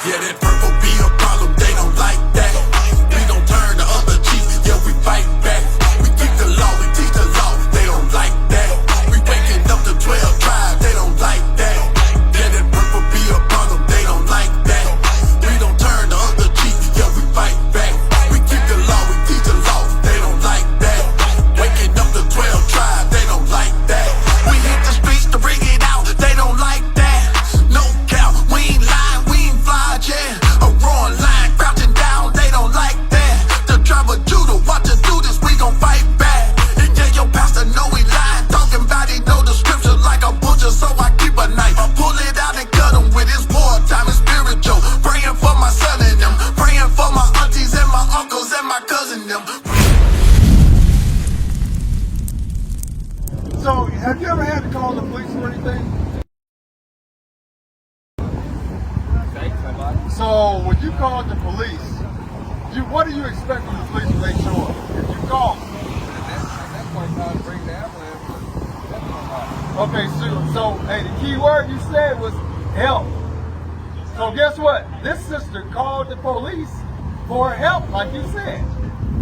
Yeah, that purple be a problem, they don't like that. We don't turn the other cheek, yeah, we fight back. We keep the law, we teach the law, they don't like that. We waking up the 12 tribes, they don't like that. Yeah, that purple be a problem, they don't like that. We don't turn the other cheek, yeah, we fight back. We keep the law, we teach the law, they don't like that. Waking up the 12 tribes, they don't like that. We hit the streets to bring it out, they don't like that. No cap, we ain't lying, we ain't fly, yeah. A roaring lion crouching down, they don't like that. The tribe of Judah, watch us do this, we gon' fight back. And yeah, your pastor know he lying, talking about he know the scripture like a butcher, so I keep a knife. I pull it out and cut him with his wartime, it's spiritual. Praying for my son and them, praying for my aunties and my uncles and my cousin them. So, have you ever had to call the police or anything? So, when you called the police, what do you expect from the police when they show up? If you call them. Okay, so hey, the key word you said was help. So guess what? This sister called the police for help, like you said.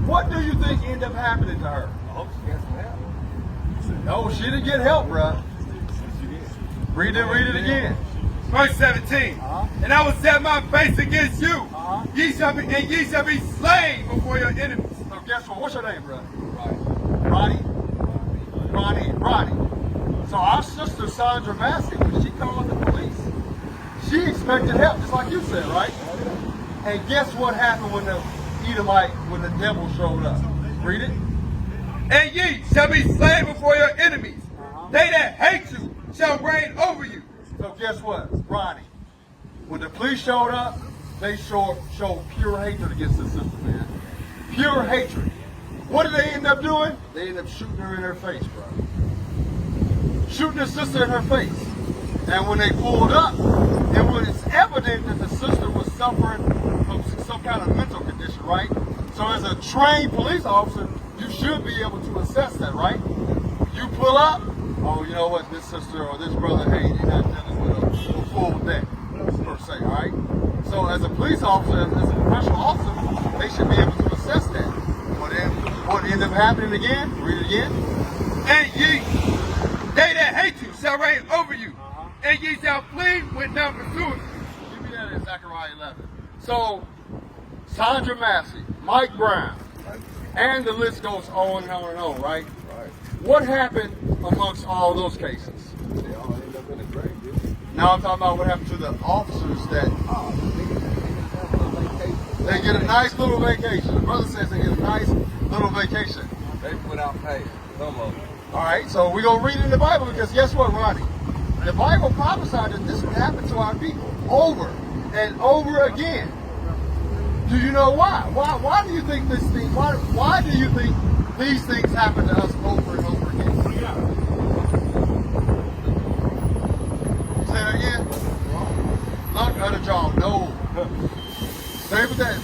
What do you think ended up happening to her? I hope she got some help. No, she didn't get help, bruh. Read it again. Verse 17. And I will set my face against you. Ye shall be slain before your enemies. So guess what? What's your name, brother? Ronnie. So our sister Sandra Massey, when she called the police, she expected help, just like you said, right? And guess what happened when the Edomite, when the devil showed up? Read it. And ye shall be slain before your enemies. They that hate you shall reign over you. So guess what, Ronnie? When the police showed up, they showed pure hatred against the sister, man. Pure hatred. What did they end up doing? They ended up shooting her in her face, bro. Shooting the sister in her face. And when they pulled up, it was evident that the sister was suffering from some kind of mental condition, right? So as a trained police officer, you should be able to assess that, right? You pull up, oh, you know what, this sister or this brother, hey, you're not dealing with a full deck, per se, all right? So as a police officer, as a professional officer, they should be able to assess that. What ended up happening again? Read it again. And ye, they that hate you shall reign over you. And ye shall flee with none pursuing. Give me that in Zechariah 11. So, Sandra Massey, Mike Brown, and the list goes on and on and on, right? Right. What happened amongst all those cases? They all end up in the grave, dude. Now I'm talking about what happened to the officers that they get a nice little vacation. The brother says they get a nice little vacation. They put out pay. Some of them. All right, so we're going to read in the Bible because guess what, Ronnie? The Bible prophesied that this would happen to our people over and over again. Do you know why? Why do you think this thing? Why do you think these things happen to us over and over again? Say that again. Look at the jaw. No. Say with that.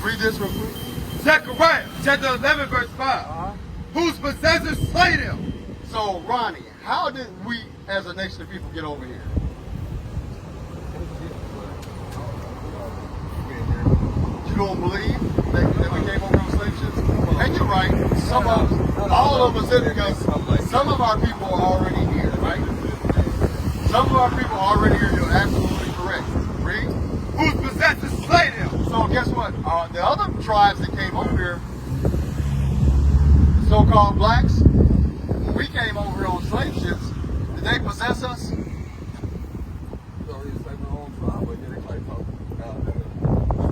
Read this real quick. Zechariah chapter 11 verse 5. Whose possessors slay them. So Ronnie, how did we as a nation of people get over here? You don't believe that we came over on slave ships? And you're right. All of us did because some of our people are already here, right? Some of our people are already here. You're absolutely correct. Read. Whose possessors slay them. So guess what? The other tribes that came over here, so-called blacks, when we came over here on slave ships, did they possess us?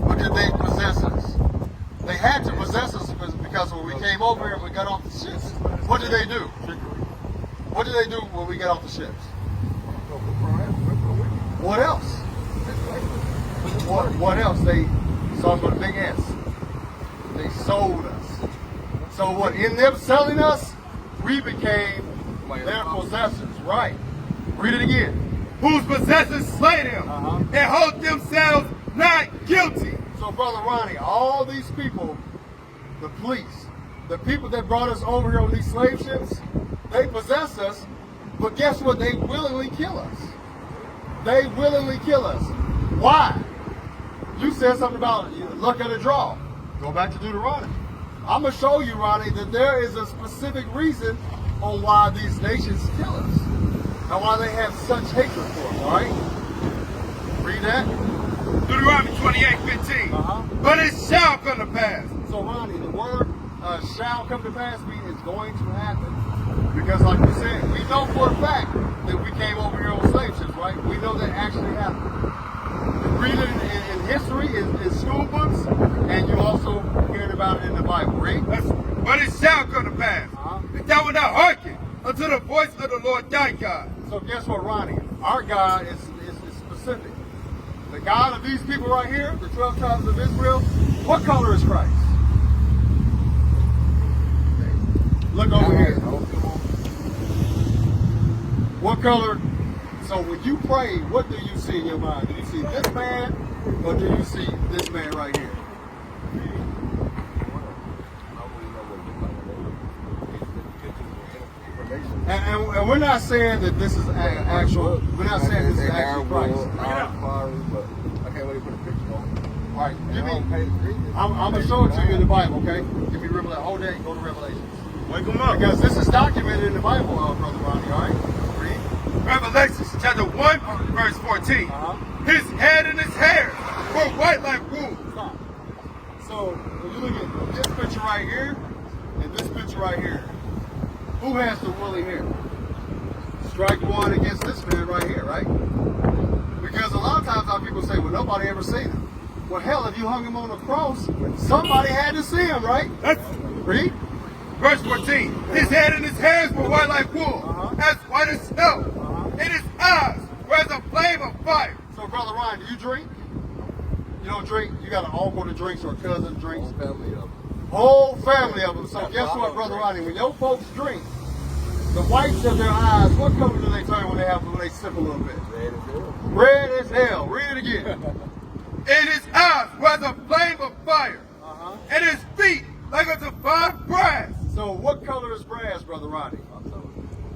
Or did they possess us? They had to possess us because when we came over here and we got off the ships, what did they do? What did they do when we got off the ships? What else? What else? They started with a big S. They sold us. So what? In them selling us, we became their possessors. Right. Read it again. Whose possessors slay them and hold themselves not guilty. So, Brother Ronnie, all these people, the police, the people that brought us over here on these slave ships, they possess us, but guess what? They willingly kill us. They willingly kill us. Why? you said something about luck of the draw. Go back to Deuteronomy. I'm going to show you, Ronnie, that there is a specific reason on why these nations kill us and why they have such hatred for us, all right? Read that. Deuteronomy 28:15. But it shall come to pass. So, Ronnie, the word shall come to pass means it's going to happen. Because, like we said, we know for a fact that we came over here on slave ships, right? We know that actually happened. You read it in history, in school books, and you also hear about it in the Bible. Read. But it shall come to pass. If thou wilt not hearken unto the voice of the Lord thy God. So guess what, Ronnie? Our God is specific. The God of these people right here, the 12 tribes of Israel, what color is Christ? Look over here. What color? So when you pray, what do you see in your mind? Do you see this man, or do you see this man right here? And we're not saying that this is actual. We're not saying this is actual Christ. I can't wait to put a picture on it. All right, give me. I'm gonna show it to you in the Bible, okay? Give me Revelation. Hold that and go to Revelations. Wake them up. Because this is documented in the Bible, Brother Ronnie. All right, read. Revelation chapter 1, verse 14. His head and his hair were white like wool. Stop. So when you look at this picture right here and this picture right here, who has the woolly hair? Strike one against this man right here, right? Because a lot of times our people say, well, nobody ever seen him. Well, hell, if you hung him on a cross, somebody had to see him, right? Read. Verse 14. His head and his hairs were white like wool, as white as snow. And his eyes were as a flame of fire. So, Brother Ryan, do you drink? You don't drink? You got an uncle that drinks or a cousin that drinks? Whole family of them. So guess what, Brother Ronnie? When your folks drink, the whites of their eyes, what color do they turn when they sip a little bit? Red as hell. Read it again. And his eyes were as a flame of fire. And his feet like unto fine brass. So what color is brass, Brother Ronnie?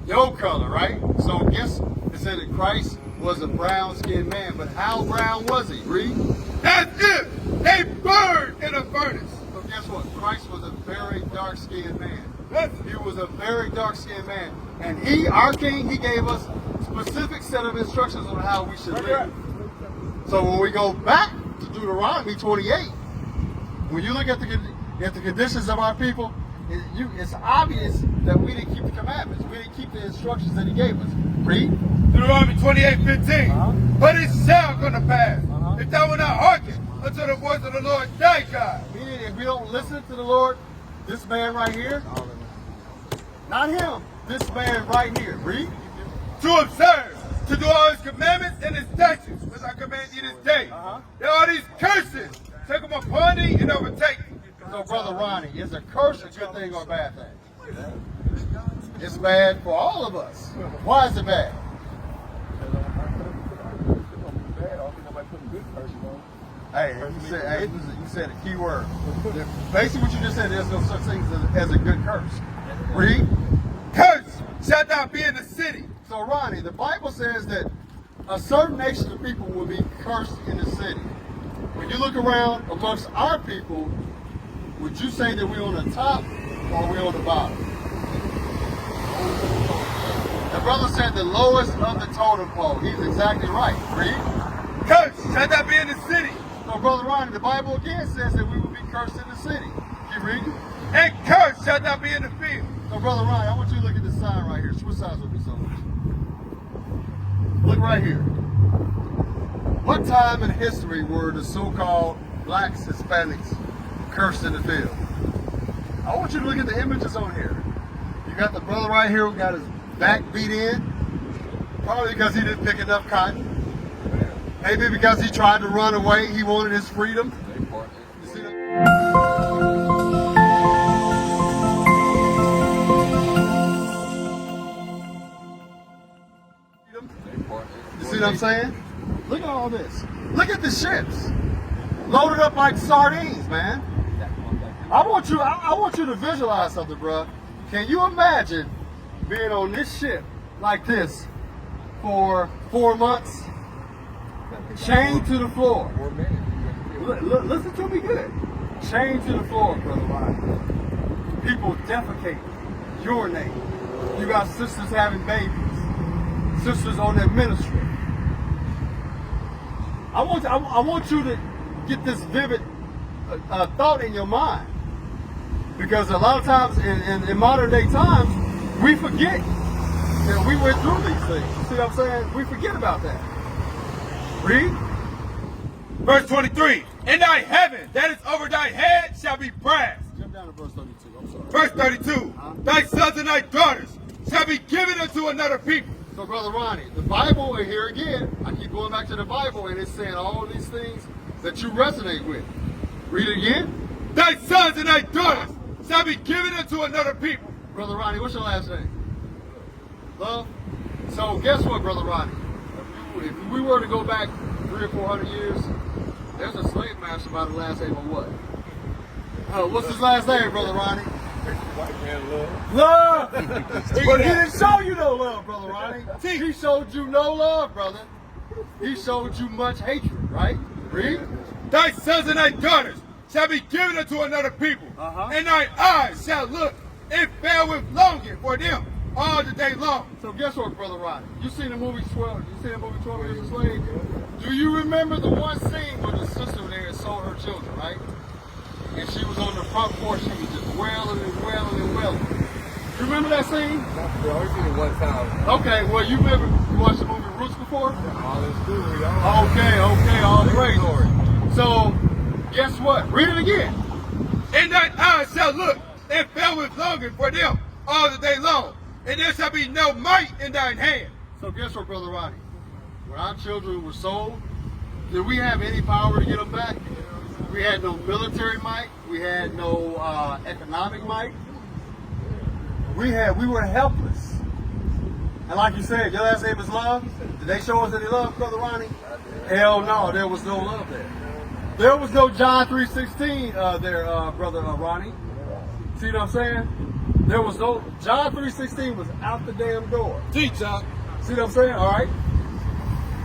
Your color, right? So guess it said that Christ was a brown-skinned man, but how brown was he? Read. As if they burned in a furnace. So guess what? Christ was a very dark-skinned man. He was a very dark-skinned man. And he, our king, he gave us specific set of instructions on how we should live. So when we go back to Deuteronomy 28, when you look at the conditions of our people, it's obvious that we didn't keep the commandments. We didn't keep the instructions that he gave us. Read. Deuteronomy 28:15. But it shall come to pass, if thou wilt not hearken unto the voice of the Lord thy God. Meaning, if we don't listen to the Lord, this man right here, not him, this man right here, read. To observe, to do all his commandments and his statutes, which I command thee this day. There are these curses, take them upon thee and overtake thee. So, Brother Ronnie, is a curse a good thing or a bad thing? It's bad for all of us. Why is it bad? Hey, you said a key word. Basically what you just said, there's no such thing as a good curse. Read. Curse shalt thou be in the city. So, Ronnie, the Bible says that a certain nation of people will be cursed in the city. When you look around amongst our people, would you say that we're on the top or we're on the bottom? The brother said the lowest of the totem pole. He's exactly right. Read. Curse shalt thou be in the city. So, Brother Ronnie, the Bible again says that we will be cursed in the city. Keep reading. And curse shalt thou be in the field. So, Brother Ronnie, I want you to look at this sign right here. Switch sides with me so much. Look right here. What time in history were the so-called blacks, Hispanics cursed in the field? I want you to look at the images on here. You got the brother right here who got his back beat in, probably because he didn't pick enough cotton. Maybe because he tried to run away, he wanted his freedom. You see that? You see what I'm saying? Look at all this. Look at the ships. Loaded up like sardines, man. I want you to visualize something, bro. Can you imagine being on this ship like this for 4 months? Chained to the floor. listen to me good. Chained to the floor, Brother Ronnie. People defecate your name. You got sisters having babies. Sisters on their ministry. I want you to get this vivid thought in your mind. Because a lot of times in modern day times, we forget that we went through these things. You see what I'm saying? We forget about that. Read. Verse 23. And thy heaven that is over thy head shall be brass. Jump down to verse 32. I'm sorry. Verse 32. Thy sons and thy daughters shall be given unto another people. So, Brother Ronnie, the Bible, and here again, I keep going back to the Bible, and it's saying all these things that you resonate with. Read it again. Thy sons and thy daughters shall be given unto another people. Brother Ronnie, what's your last name? Love? So, guess what, Brother Ronnie? If we were to go back 300 or 400 years, there's a slave master by the last name of what? What's his last name, Brother Ronnie? White man love. Love! He didn't show you no love, Brother Ronnie. He showed you no love, brother. He showed you much hatred, right? Read. Thy sons and thy daughters shall be given unto another people, and thine eyes shall look and fail with longing for them all the day long. So guess what, Brother Ronnie? You seen the movie 12? You seen the movie 12 Years a Slave? Do you remember the one scene where the sister there sold her children, right? And she was on the front porch, she was just wailing and wailing and wailing. You remember that scene? I only seen it one time. Okay, well, you remember, you watched the movie Roots before? All in school. Okay, all great. So, guess what? Read it again. And thine eyes shall look and fail with longing for them all the day long, and there shall be no might in thine hand. So guess what, Brother Ronnie? When our children were sold, did we have any power to get them back? We had no military might. We had no economic might. We were helpless. And like you said, your last name is Love. Did they show us any love, Brother Ronnie? Hell no, there was no love there. There was no John 3:16 there, Brother Ronnie. See what I'm saying? There was no, John 3:16 was out the damn door. Teach, John. See what I'm saying? All right.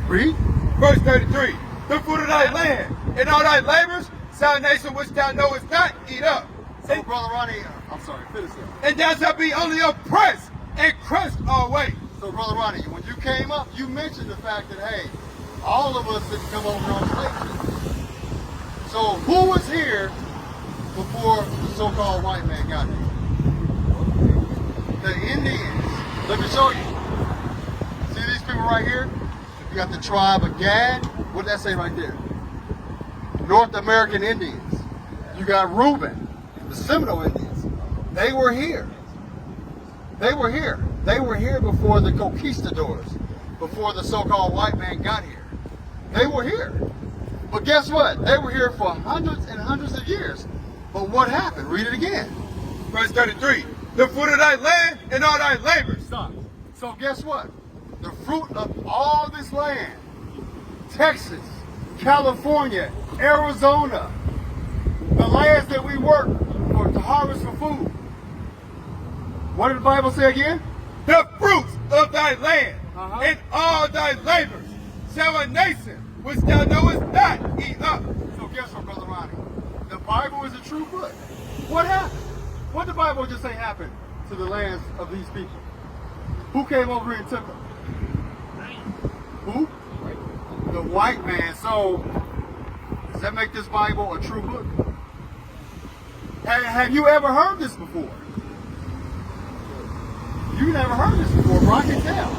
Read. Verse 33. The fruit of thy land and all thy labors shall a nation which thou knowest not eat up. So, Brother Ronnie, I'm sorry, finish it. And thou shalt be only oppressed and crushed always. So, Brother Ronnie, when you came up, you mentioned the fact that, hey, all of us didn't come over on slave. So, who was here before the so-called white man got here? The Indians. Let me show you. See these people right here? You got the tribe of Gad. What did that say right there? North American Indians. You got Reuben, the Seminole Indians. They were here. They were here. They were here before the conquistadors, before the so-called white man got here. They were here. But guess what? They were here for hundreds and hundreds of years. But what happened? Read it again. Verse 33. The fruit of thy land and all thy labors. Stop. So guess what? The fruit of all this land, Texas, California, Arizona, the lands that we work for to harvest for food. What did the Bible say again? The fruits of thy land and all thy labors shall a nation which thou knowest not eat up. So guess what, Brother Ronnie? The Bible is a true book. What happened? What did the Bible just say happened to the lands of these people? Who came over here and took them? Who? The white man. So, does that make this Bible a true book? Have you ever heard this before? You never heard this before, bro. I can tell.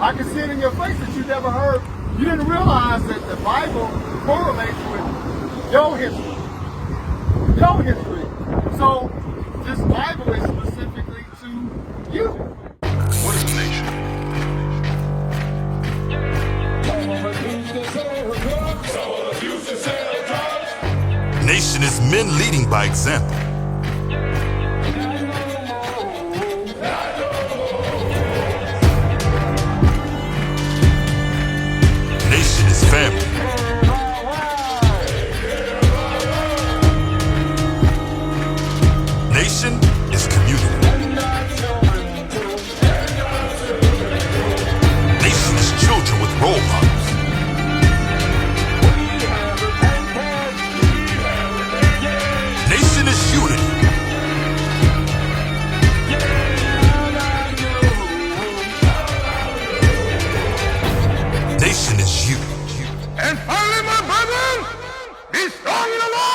I can see it in your face that you never heard. You didn't realize that the Bible correlates with your history. Your history. So, this Bible is specifically to you. What is a nation? Nation is men leading by example. Nation is family. Nation is community. Nation is children with role models. foundation is you. And finally, my brethren, be strong in the Lord